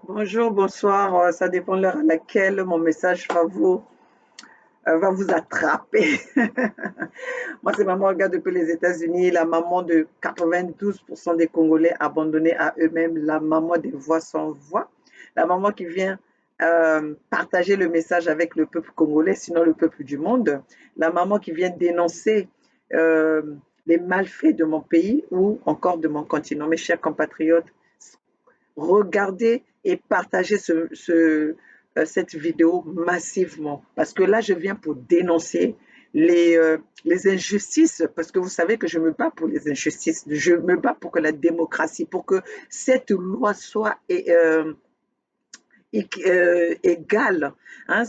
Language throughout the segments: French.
Bonjour, bonsoir, ça dépend de l'heure à laquelle mon message va vous attraper. Moi, c'est Maman Regarde depuis les États-Unis, la maman de 92% des Congolais abandonnés à eux-mêmes, la maman des voix sans voix, la maman qui vient partager le message avec le peuple congolais, sinon le peuple du monde, la maman qui vient dénoncer euh, les malfaits de mon pays ou encore de mon continent. Mes chers compatriotes, regardez et partagez cette vidéo massivement. Parce que là, je viens pour dénoncer les injustices, parce que vous savez que je me bats pour les injustices, je me bats pour que la démocratie, pour que cette loi soit égale, hein,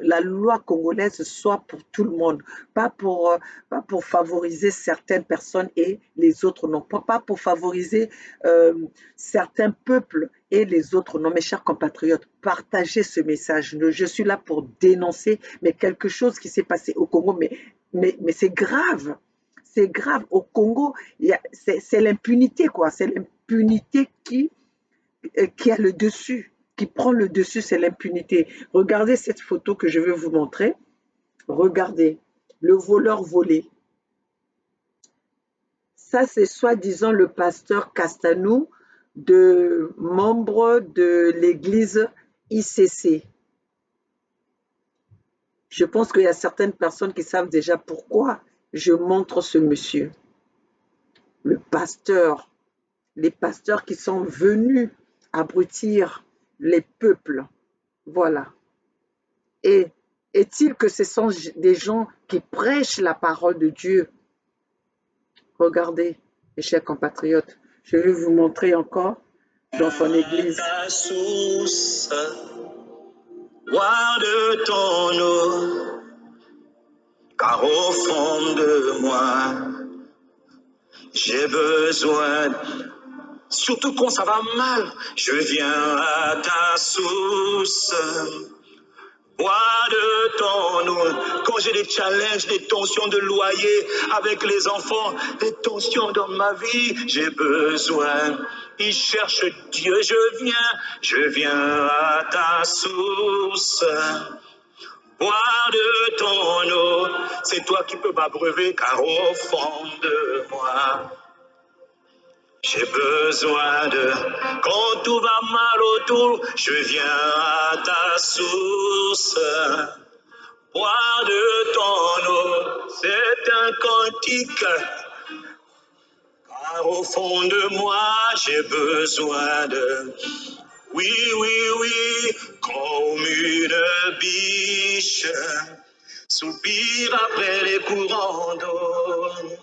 la loi congolaise soit pour tout le monde, pas pour, pas pour favoriser certaines personnes et les autres non, pas pour favoriser euh, certains peuples et les autres non. Mes chers compatriotes, partagez ce message. Je suis là pour dénoncer, mais quelque chose qui s'est passé au Congo, mais c'est grave. C'est grave. Au Congo, c'est l'impunité, quoi. C'est l'impunité qui a le dessus, qui prend le dessus, c'est l'impunité. Regardez cette photo que je vais vous montrer. Regardez, le voleur volé. Ça, c'est soi-disant le pasteur Castanou, membre de l'église ICC. Je pense qu'il y a certaines personnes qui savent déjà pourquoi je montre ce monsieur. Le pasteur, les pasteurs qui sont venus abrutir les peuples. Voilà. Et est-il que ce sont des gens qui prêchent la parole de Dieu? Regardez, mes chers compatriotes, je vais vous montrer encore dans son église. Ta source, boire de ton eau, car au fond de moi, j'ai besoin. Surtout quand ça va mal, je viens à ta source. Bois de ton eau. Quand j'ai des challenges, des tensions de loyer avec les enfants, des tensions dans ma vie, j'ai besoin. Ils cherchent Dieu, je viens à ta source. Bois de ton eau, c'est toi qui peux m'abreuver, car au fond de moi, j'ai besoin de, quand tout va mal autour, je viens à ta source. Boire de ton eau, c'est un cantique, car au fond de moi, j'ai besoin de, oui, oui, oui, comme une biche, soupire après les courants d'eau.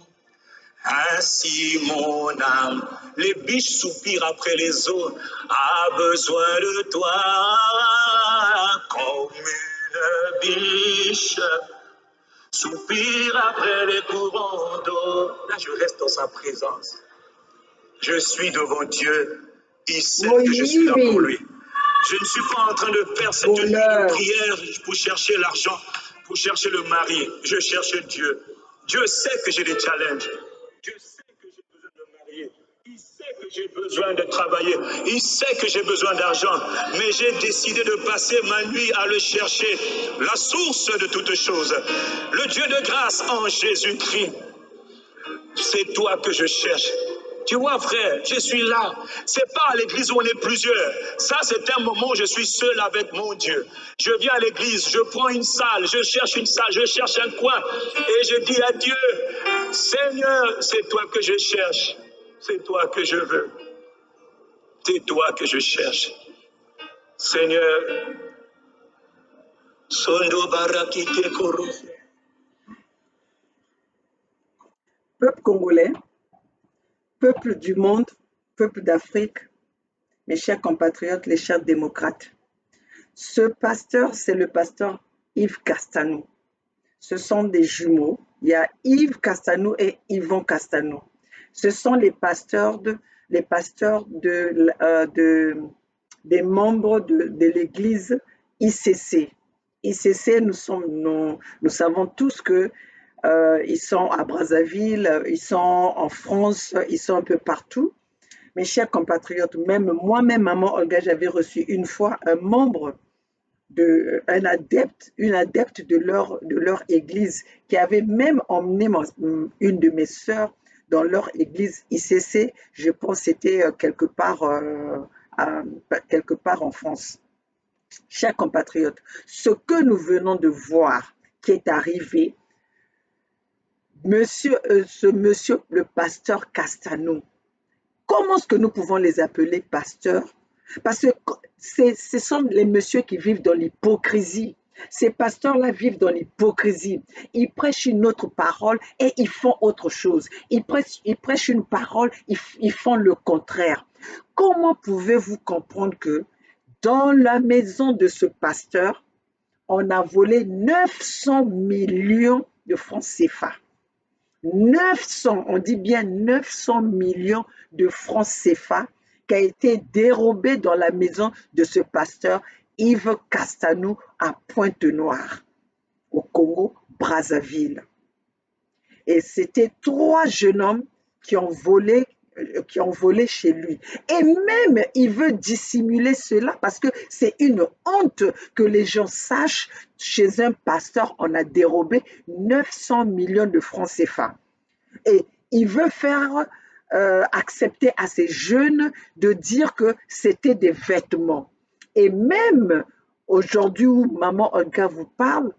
Ainsi mon âme, les biches soupirent après les eaux, a besoin de toi, comme une biche soupire après les courants d'eau. Là, je reste dans sa présence. Je suis devant Dieu. Il sait que je suis là pour lui. Je ne suis pas en train de faire cette nuit de prière pour chercher l'argent, pour chercher le mari. Je cherche Dieu. Dieu sait que j'ai des challenges. Dieu sait que j'ai besoin de me marier. Il sait que j'ai besoin de travailler. Il sait que j'ai besoin d'argent. Mais j'ai décidé de passer ma nuit à le chercher. La source de toutes choses. Le Dieu de grâce en Jésus-Christ. C'est toi que je cherche. Tu vois, frère, je suis là. C'est pas à l'église où on est plusieurs. Ça, c'est un moment où je suis seul avec mon Dieu. Je viens à l'église, je prends une salle, je cherche une salle, je cherche un coin. Et je dis à Dieu, Seigneur, c'est toi que je cherche. C'est toi que je veux. C'est toi que je cherche. Seigneur, Sondo Barakite Koro. Peuple congolais, peuple du monde, peuple d'Afrique, mes chers compatriotes, les chers démocrates. Ce pasteur, c'est le pasteur Yves Castanou. Ce sont des jumeaux. Il y a Yves Castanou et Yvon Castanou. Ce sont des membres de l'église ICC. ICC, nous savons tous que ils sont à Brazzaville, ils sont en France, ils sont un peu partout. Mes chers compatriotes, même moi-même, maman Olga, j'avais reçu une fois un membre une adepte de leur église qui avait même emmené une de mes sœurs dans leur église ICC. Je pense que c'était quelque part en France. Chers compatriotes, ce que nous venons de voir qui est arrivé, ce monsieur, le pasteur Castano, comment est-ce que nous pouvons les appeler pasteurs? Parce que ce sont les messieurs qui vivent dans l'hypocrisie. Ces pasteurs-là vivent dans l'hypocrisie. Ils prêchent une autre parole et ils font autre chose. Ils prêchent une parole, ils font le contraire. Comment pouvez-vous comprendre que dans la maison de ce pasteur, on a volé 900 millions de francs CFA? 900, on dit bien 900 millions de francs CFA qui a été dérobé dans la maison de ce pasteur Yves Castanou à Pointe-Noire, au Congo-Brazzaville. Et c'était 3 jeunes hommes qui ont volé chez lui. Et même, il veut dissimuler cela parce que c'est une honte que les gens sachent, chez un pasteur, on a dérobé 900 millions de francs CFA. Et il veut faire accepter à ces jeunes de dire que c'était des vêtements. Et même aujourd'hui où maman Olga vous parle,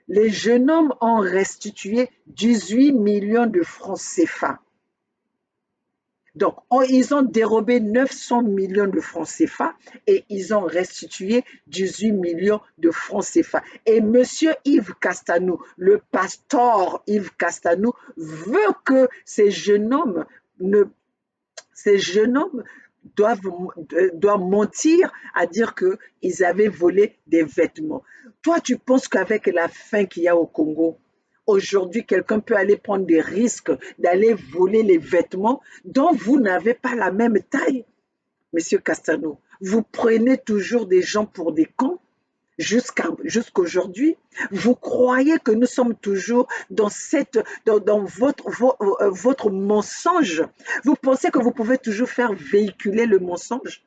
les jeunes hommes ont restitué 18 millions de francs CFA. Donc, ils ont dérobé 900 millions de francs CFA et ils ont restitué 18 millions de francs CFA. Et M. Yves Castanou, le pasteur Yves Castanou, veut que ces jeunes hommes doivent mentir à dire qu'ils avaient volé des vêtements. Toi, tu penses qu'avec la faim qu'il y a au Congo, aujourd'hui, quelqu'un peut aller prendre des risques d'aller voler les vêtements dont vous n'avez pas la même taille? Monsieur Castano, vous prenez toujours des gens pour des cons jusqu'aujourd'hui. Vous croyez que nous sommes toujours dans votre mensonge. Vous pensez que vous pouvez toujours faire véhiculer le mensonge?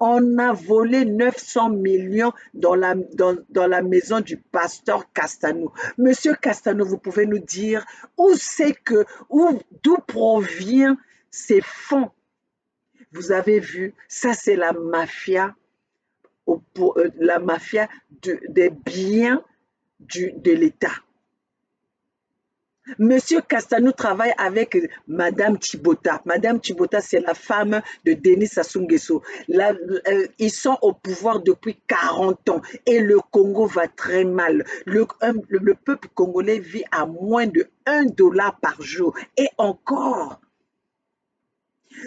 On a volé 900 millions dans la maison du pasteur Castanou. Monsieur Castanou, vous pouvez nous dire d'où provient ces fonds? Vous avez vu, ça c'est la mafia, la mafia des biens de l'État. Monsieur Castanou travaille avec Madame Thibota. Madame Thibota, c'est la femme de Denis Sassou Nguesso. Ils sont au pouvoir depuis 40 ans et le Congo va très mal. Le peuple congolais vit à moins de 1 dollar par jour. Et encore,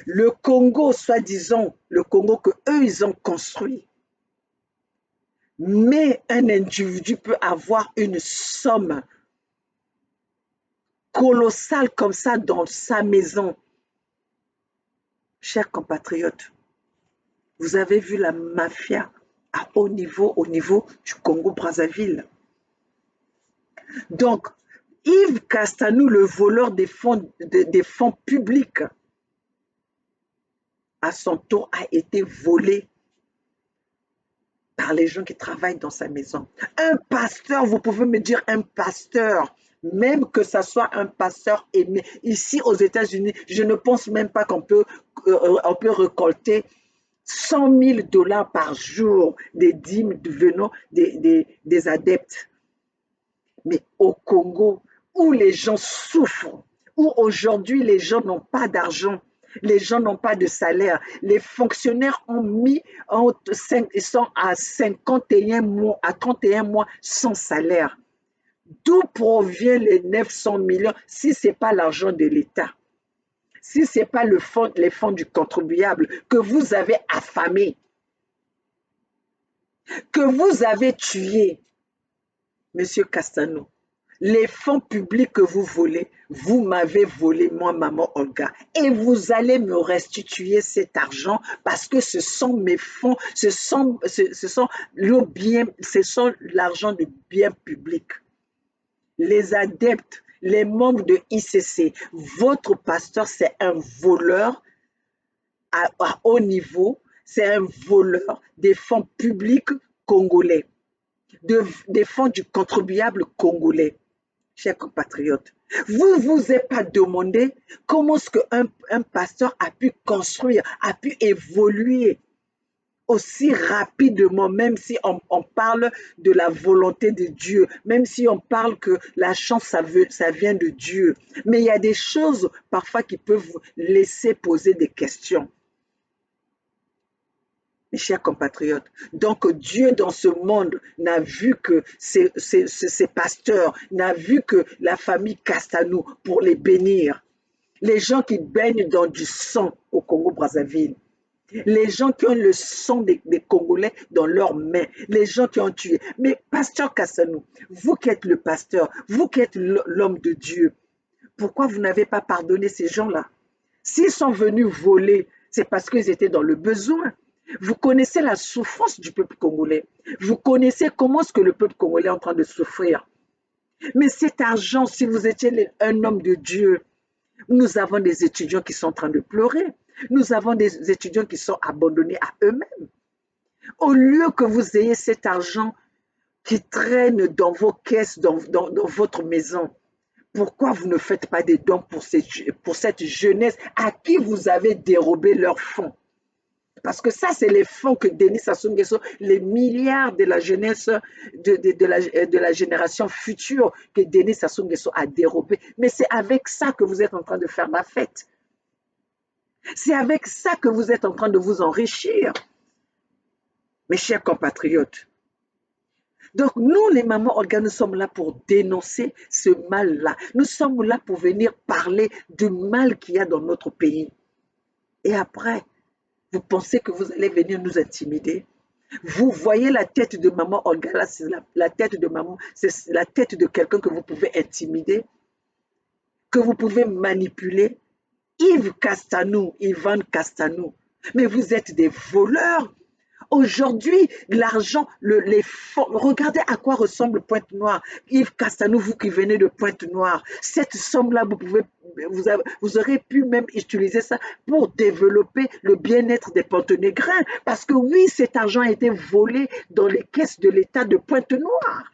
le Congo, soi-disant, le Congo que eux ils ont construit. Mais un individu peut avoir une somme colossale comme ça dans sa maison. Chers compatriotes, vous avez vu la mafia à haut niveau, au niveau du Congo-Brazzaville. Donc, Yves Castanou, le voleur des fonds publics, à son tour a été volé par les gens qui travaillent dans sa maison. Un pasteur, vous pouvez me dire un pasteur, même que ce soit un pasteur aimé. Ici aux États-Unis, je ne pense même pas qu'on peut récolter 100 000 dollars par jour des dîmes venant des adeptes. Mais au Congo, où les gens souffrent, où aujourd'hui les gens n'ont pas d'argent, les gens n'ont pas de salaire, les fonctionnaires sont à 51 mois, à 31 mois sans salaire. D'où proviennent les 900 millions si ce n'est pas l'argent de l'État? Si ce n'est pas les fonds du contribuable que vous avez affamés, que vous avez tués? Monsieur Castanou, les fonds publics que vous volez, vous m'avez volé, moi, maman Olga, et vous allez me restituer cet argent parce que ce sont mes fonds, ce sont l'argent du bien public. Les adeptes, les membres de ICC, votre pasteur, c'est un voleur à haut niveau, c'est un voleur des fonds publics congolais, des fonds du contribuable congolais. Chers compatriotes, vous vous êtes pas demandé comment est-ce qu'un pasteur a pu construire, a pu évoluer aussi rapidement, même si on parle de la volonté de Dieu, même si on parle que la chance, ça vient de Dieu. Mais il y a des choses parfois qui peuvent vous laisser poser des questions. Mes chers compatriotes, donc Dieu dans ce monde n'a vu que ces pasteurs, n'a vu que la famille Castanou pour les bénir. Les gens qui baignent dans du sang au Congo-Brazzaville. Les gens qui ont le sang des Congolais dans leurs mains, les gens qui ont tué. Mais pasteur Kassanou, vous qui êtes le pasteur, vous qui êtes l'homme de Dieu, pourquoi vous n'avez pas pardonné ces gens-là? S'ils sont venus voler, c'est parce qu'ils étaient dans le besoin. Vous connaissez la souffrance du peuple congolais. Vous connaissez comment est-ce que le peuple congolais est en train de souffrir. Mais cet argent, si vous étiez un homme de Dieu, nous avons des étudiants qui sont en train de pleurer. Nous avons des étudiants qui sont abandonnés à eux-mêmes. Au lieu que vous ayez cet argent qui traîne dans vos caisses, dans votre maison, pourquoi vous ne faites pas des dons pour cette jeunesse à qui vous avez dérobé leurs fonds? Parce que ça, c'est les fonds que Denis Sassou Nguesso, les milliards de la jeunesse, de la génération future que Denis Sassou Nguesso a dérobé. Mais c'est avec ça que vous êtes en train de faire la fête. C'est avec ça que vous êtes en train de vous enrichir, mes chers compatriotes. Donc, nous, les mamans organes, nous sommes là pour dénoncer ce mal-là. Nous sommes là pour venir parler du mal qu'il y a dans notre pays. Et après, vous pensez que vous allez venir nous intimider? Vous voyez la tête de maman Olga, là, c'est la tête de maman, c'est la tête de quelqu'un que vous pouvez intimider, que vous pouvez manipuler. Yves Castanou, Ivan Castanou, mais vous êtes des voleurs. Aujourd'hui, l'argent, les fonds, regardez à quoi ressemble Pointe-Noire. Yves Castanou, vous qui venez de Pointe-Noire, cette somme-là, vous aurez pu même utiliser ça pour développer le bien-être des Pontenégrins. Parce que oui, cet argent a été volé dans les caisses de l'État de Pointe-Noire.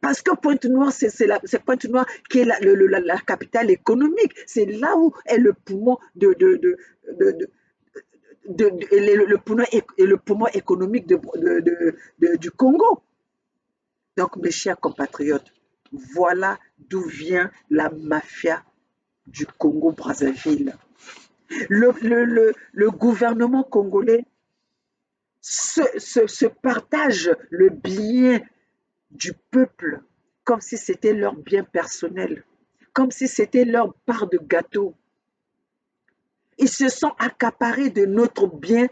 Parce que Pointe-Noire, c'est Pointe-Noire qui est la capitale économique. C'est là où est le poumon le poumon économique du Congo. Donc, mes chers compatriotes, voilà d'où vient la mafia du Congo-Brazzaville. Le gouvernement congolais se partage le bien du peuple comme si c'était leur bien personnel, comme si c'était leur part de gâteau. Ils se sont accaparés de notre bien,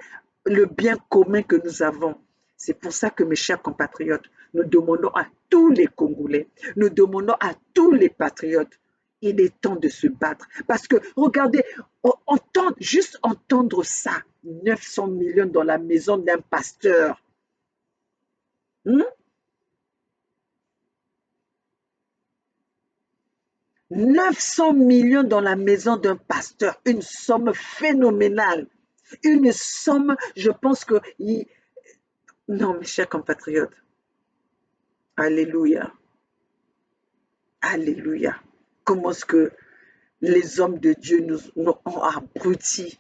le bien commun que nous avons. C'est pour ça que mes chers compatriotes, nous demandons à tous les Congolais, nous demandons à tous les patriotes, il est temps de se battre. Parce que, regardez, juste entendre ça, 900 millions dans la maison d'un pasteur. 900 millions dans la maison d'un pasteur, une somme phénoménale. Une somme, je pense que... Non, mes chers compatriotes, alléluia, alléluia. Comment est-ce que les hommes de Dieu nous ont abrutis,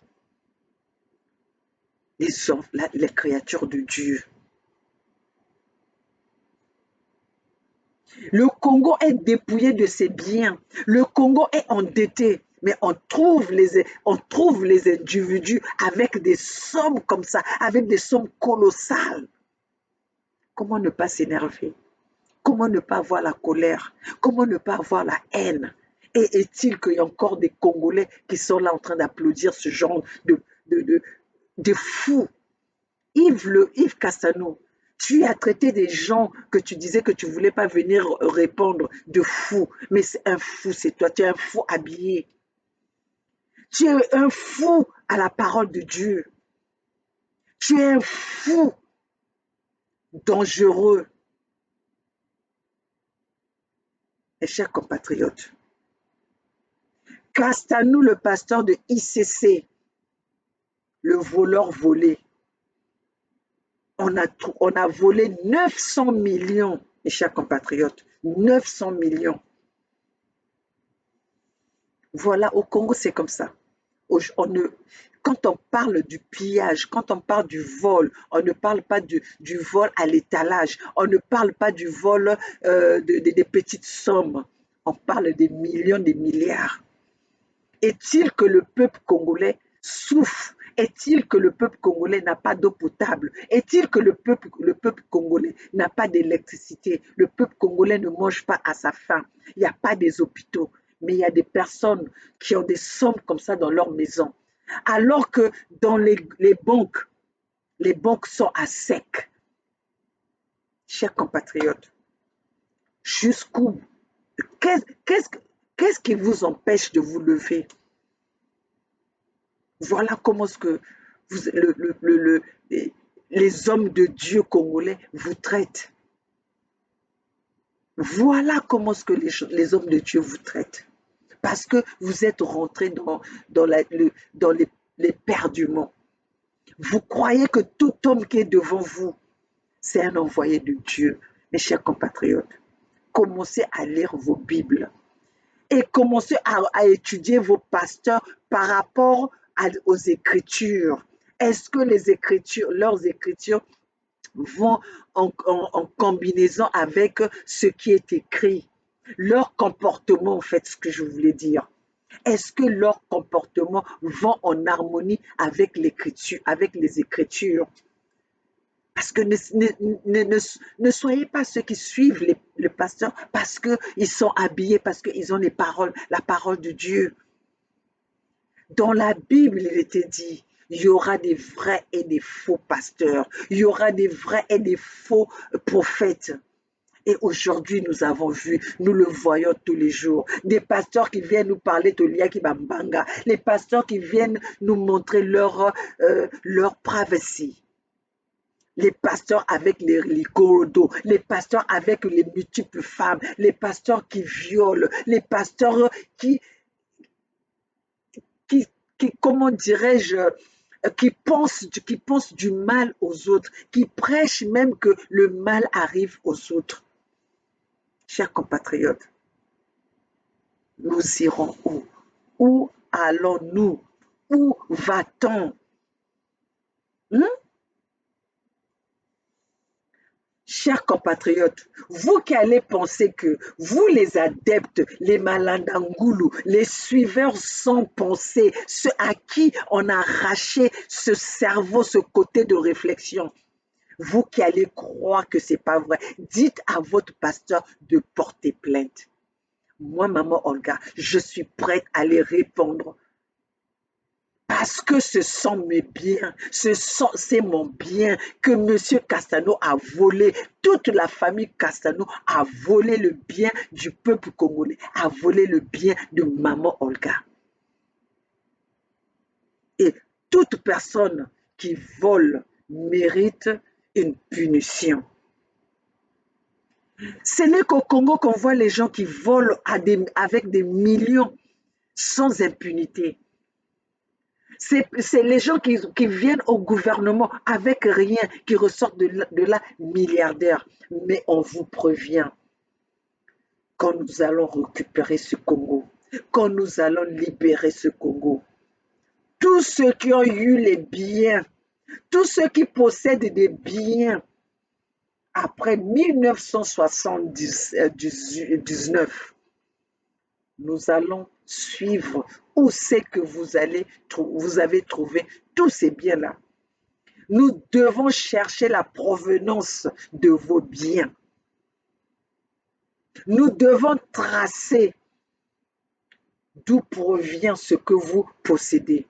les créatures de Dieu. Le Congo est dépouillé de ses biens. Le Congo est endetté. Mais on trouve les individus avec des sommes comme ça, avec des sommes colossales. Comment ne pas s'énerver? Comment ne pas avoir la colère? Comment ne pas avoir la haine? Et est-il qu'il y a encore des Congolais qui sont là en train d'applaudir ce genre de fous? Yves Castanou, tu as traité des gens que tu disais que tu ne voulais pas venir répondre de fous. Mais c'est un fou, c'est toi. Tu es un fou habillé. Tu es un fou à la parole de Dieu. Tu es un fou dangereux. Mes chers compatriotes, Castanou, le pasteur de ICC, le voleur volé. On a volé 900 millions, mes chers compatriotes. 900 millions. Voilà, au Congo, c'est comme ça. Quand on parle du pillage, quand on parle du vol, on ne parle pas du vol à l'étalage, on ne parle pas du vol des petites sommes, on parle des millions, des milliards. Est-il que le peuple congolais souffre? Est-il que le peuple congolais n'a pas d'eau potable? Est-il que le peuple congolais n'a pas d'électricité? Le peuple congolais ne mange pas à sa faim. Il n'y a pas des hôpitaux, mais il y a des personnes qui ont des sommes comme ça dans leur maison. Alors que dans les banques sont à sec. Chers compatriotes, jusqu'où? Qu'est-ce qui vous empêche de vous lever? Voilà comment est-ce que les hommes de Dieu congolais vous traitent. Voilà comment est-ce que les hommes de Dieu vous traitent. Parce que vous êtes rentrés dans les perduments. Vous croyez que tout homme qui est devant vous, c'est un envoyé de Dieu. Mes chers compatriotes, commencez à lire vos Bibles et commencez à étudier vos pasteurs par rapport aux Écritures. Est-ce que leurs Écritures vont en combinaison avec ce qui est écrit? Leur comportement, en fait, ce que je voulais dire. Est-ce que leur comportement vont en harmonie avec l'écriture, avec les Écritures? Parce que ne soyez pas ceux qui suivent les pasteurs parce qu'ils sont habillés, parce qu'ils ont la parole de Dieu. Dans la Bible, il était dit, il y aura des vrais et des faux pasteurs. Il y aura des vrais et des faux prophètes. Et aujourd'hui, nous avons vu, nous le voyons tous les jours, des pasteurs qui viennent nous parler de Liaki Bambanga, les pasteurs qui viennent nous montrer leur privacy. Les pasteurs avec les corodos, les pasteurs avec les multiples femmes, les pasteurs qui violent, les pasteurs qui comment dirais-je, qui pensent du mal aux autres, qui prêchent même que le mal arrive aux autres. Chers compatriotes, nous irons où? Où allons-nous? Où va-t-on? Chers compatriotes, vous qui allez penser que vous les adeptes, les Malandangoulou, les suiveurs sans pensée, ceux à qui on a arraché ce cerveau, ce côté de réflexion, vous qui allez croire que c'est pas vrai, dites à votre pasteur de porter plainte. Moi, maman Olga, je suis prête à les répondre. Parce que ce sont mes biens, c'est mon bien que M. Castano a volé. Toute la famille Castano a volé le bien du peuple congolais, a volé le bien de maman Olga. Et toute personne qui vole mérite une punition. Ce n'est qu'au Congo qu'on voit les gens qui volent avec des millions sans impunité. C'est les gens qui viennent au gouvernement avec rien, qui ressortent de là milliardaires. Mais on vous prévient, quand nous allons récupérer ce Congo, quand nous allons libérer ce Congo, tous ceux qui ont eu les biens, tous ceux qui possèdent des biens, après 1979, nous allons suivre où c'est que vous avez trouvé tous ces biens-là. Nous devons chercher la provenance de vos biens. Nous devons tracer d'où provient ce que vous possédez.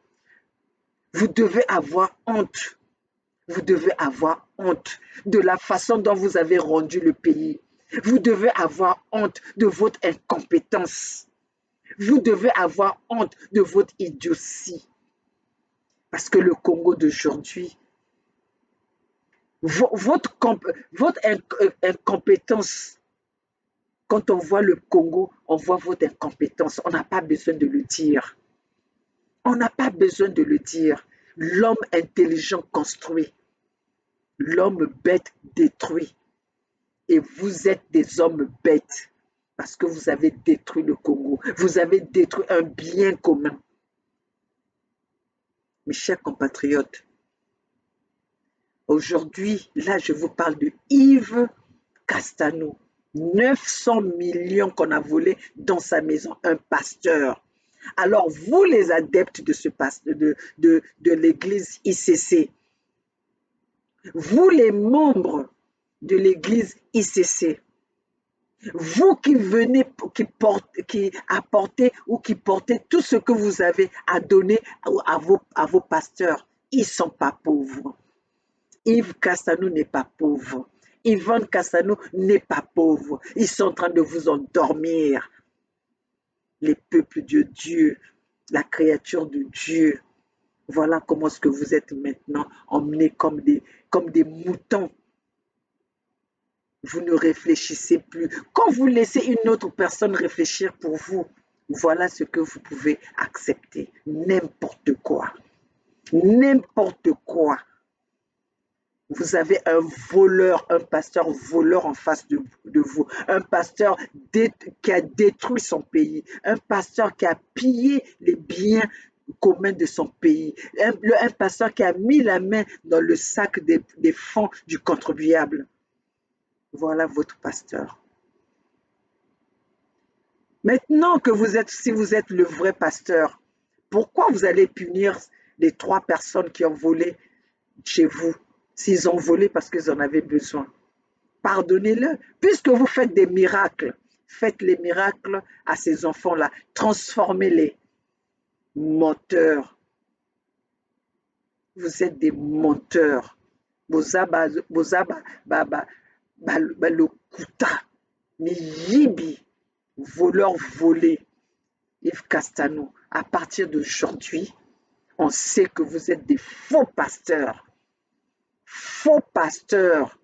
Vous devez avoir honte. Vous devez avoir honte de la façon dont vous avez rendu le pays. Vous devez avoir honte de votre incompétence. Vous devez avoir honte de votre idiotie. Parce que le Congo d'aujourd'hui, votre incompétence, quand on voit le Congo, on voit votre incompétence. On n'a pas besoin de le dire. On n'a pas besoin de le dire. L'homme intelligent construit, l'homme bête détruit. Et vous êtes des hommes bêtes parce que vous avez détruit le Congo. Vous avez détruit un bien commun. Mes chers compatriotes, aujourd'hui, là, je vous parle de Yves Castano. 900 millions qu'on a volés dans sa maison, un pasteur. Alors, vous, les adeptes de, de l'église ICC, vous, les membres de l'église ICC, vous qui venez, qui apportez ou qui portez tout ce que vous avez à donner à vos pasteurs, ils ne sont pas pauvres. Yves Castano n'est pas pauvre. Yvonne Castano n'est pas pauvre. Ils sont en train de vous endormir. Les peuples de Dieu, la créature de Dieu. Voilà comment est-ce que vous êtes maintenant emmenés comme des moutons. Vous ne réfléchissez plus. Quand vous laissez une autre personne réfléchir pour vous, voilà ce que vous pouvez accepter. N'importe quoi. N'importe quoi. Vous avez un voleur, un pasteur voleur en face de vous. Un pasteur qui a détruit son pays. Un pasteur qui a pillé les biens communs de son pays. Un pasteur qui a mis la main dans le sac des fonds du contribuable. Voilà votre pasteur. Maintenant que si vous êtes le vrai pasteur, pourquoi vous allez punir les 3 personnes qui ont volé chez vous? S'ils ont volé parce qu'ils en avaient besoin. Pardonnez-le. Puisque vous faites des miracles, faites les miracles à ces enfants-là. Transformez-les. Menteurs. Vous êtes des menteurs. Bozaba, Lokuta, Miyibi, voleur volé. Yves Castano, à partir d'aujourd'hui, on sait que vous êtes des faux pasteurs. Faux pasteurs,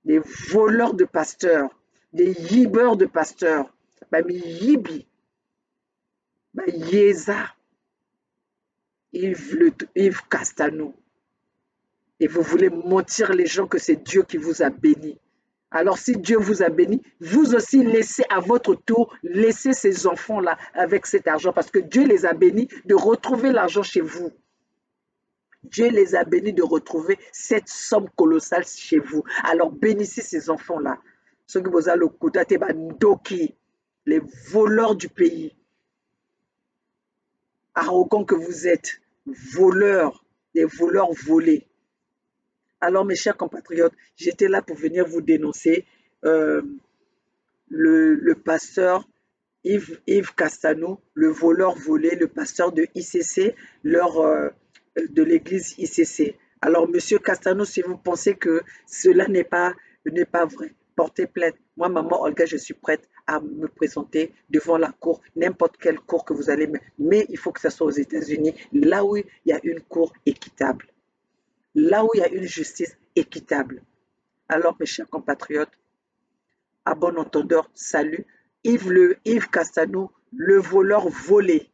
des voleurs de pasteurs, des yibeurs de pasteurs. Yibi, Yeza, Yves Castano. Et vous voulez mentir les gens que c'est Dieu qui vous a béni. Alors si Dieu vous a béni, vous aussi laissez à votre tour, laissez ces enfants-là avec cet argent parce que Dieu les a bénis de retrouver l'argent chez vous. Dieu les a bénis de retrouver cette somme colossale chez vous. Alors bénissez ces enfants-là. Ceux qui vous ont le les voleurs du pays. Arrogants que vous êtes, voleurs, des voleurs volés. Alors, mes chers compatriotes, j'étais là pour venir vous dénoncer le pasteur Yves Castano, le voleur volé, le pasteur de ICC, de l'église ICC. Alors, monsieur Castano, si vous pensez que cela n'est pas vrai, portez plainte. Moi, maman Olga, je suis prête à me présenter devant la cour, n'importe quelle cour que vous allez, mais il faut que ce soit aux États-Unis, là où il y a une cour équitable. Là où il y a une justice équitable. Alors, mes chers compatriotes, à bon entendeur, salut. Yves Castano, le voleur volé.